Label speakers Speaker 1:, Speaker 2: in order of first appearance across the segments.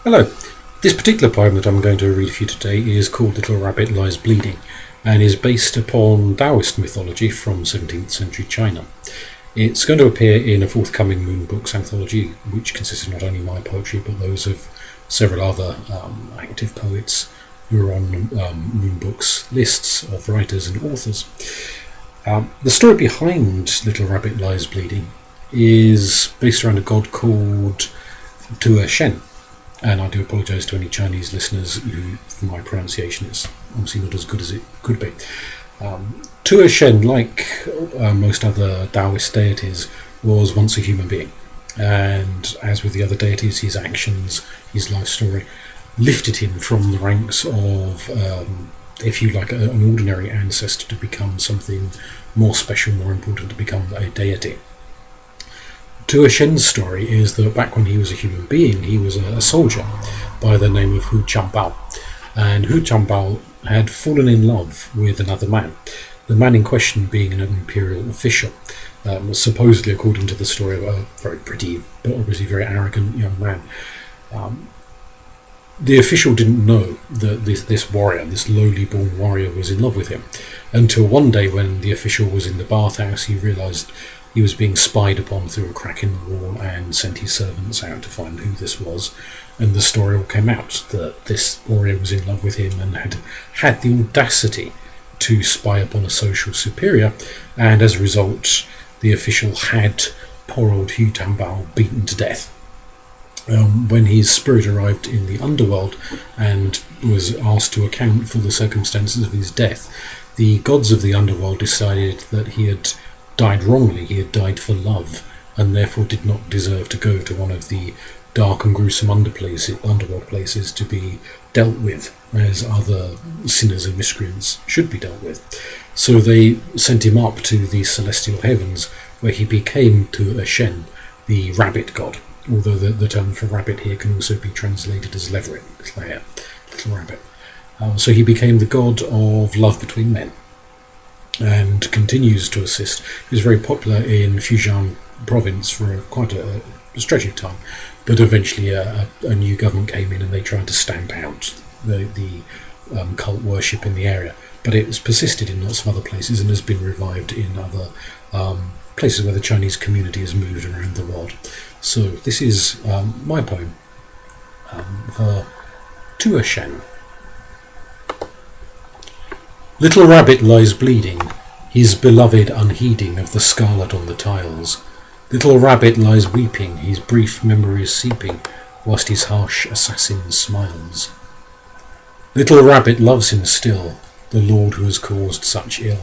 Speaker 1: Hello. This particular poem that I'm going to read for you today is called Little Rabbit Lies Bleeding and is based upon Taoist mythology from 17th century China. It's going to appear in a forthcoming Moon Books anthology, which consists of not only my poetry but those of several other active poets who are on Moon Books lists of writers and authors. The story behind Little Rabbit Lies Bleeding is based around a god called Tu Er Shen. And I do apologise to any Chinese listeners who my pronunciation is obviously not as good as it could be. Tu Er Shen, like most other Taoist deities, was once a human being. And as with the other deities, his actions, his life story, lifted him from the ranks of, if you like, an ordinary ancestor to become something more special, more important, to become a deity. Tu Er Shen's story is that back when he was a human being, he was a soldier by the name of Hu Chanbao. And Hu Chanbao had fallen in love with another man, the man in question being an imperial official, supposedly, according to the story, a very pretty but obviously very arrogant young man. The official didn't know that this warrior, this lowly born warrior, was in love with him, until one day when the official was in the bathhouse, he realised he was being spied upon through a crack in the wall and sent his servants out to find who this was. And the story all came out that this warrior was in love with him and had the audacity to spy upon a social superior, and as a result the official had poor old Hu Tanbao beaten to death. When his spirit arrived in the underworld and was asked to account for the circumstances of his death, the gods of the underworld decided that he had died wrongly, he had died for love, and therefore did not deserve to go to one of the dark and gruesome underworld places to be dealt with as other sinners and miscreants should be dealt with. So they sent him up to the celestial heavens, where he became Tu Er Shen, the rabbit god, although the term for rabbit here can also be translated as leveret, little hare, little rabbit. So he became the god of love between men, and continues to assist. He was very popular in Fujian province for quite a stretch of time, but eventually a new government came in and they tried to stamp out the cult worship in the area. But it has persisted in lots of other places and has been revived in other places where the Chinese community has moved around the world. So this is my poem for Tu Er Shen. Little rabbit lies bleeding, his beloved unheeding of the scarlet on the tiles. Little rabbit lies weeping, his brief memories seeping, whilst his harsh assassin smiles. Little rabbit loves him still, the lord who has caused such ill,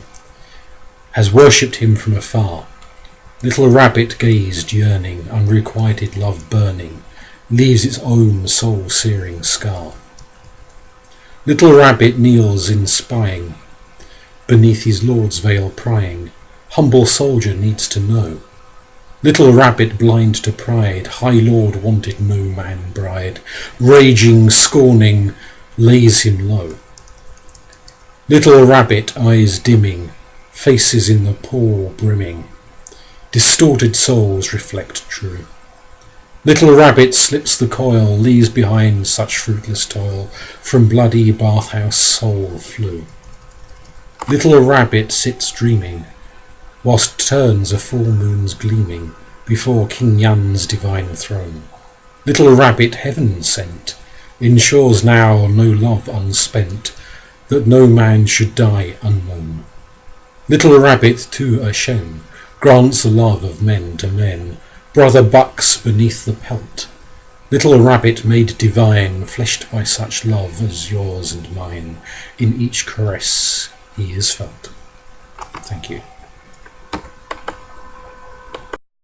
Speaker 1: has worshipped him from afar. Little rabbit gazed yearning, unrequited love burning, leaves its own soul-searing scar. Little rabbit kneels in spying, beneath his lord's veil prying, humble soldier needs to know. Little rabbit blind to pride, high lord wanted no man bride, raging, scorning, lays him low. Little rabbit eyes dimming, faces in the pool brimming, distorted souls reflect true. Little rabbit slips the coil, leaves behind such fruitless toil, from bloody bathhouse soul flew. Little rabbit sits dreaming, whilst turns a full moon's gleaming before King Yan's divine throne. Little rabbit heaven sent, ensures now no love unspent, that no man should die unknown. Little rabbit Tu Er Shen grants the love of men to men, brother bucks beneath the pelt. Little rabbit made divine, fleshed by such love as yours and mine, in each caress he is felt. Thank you.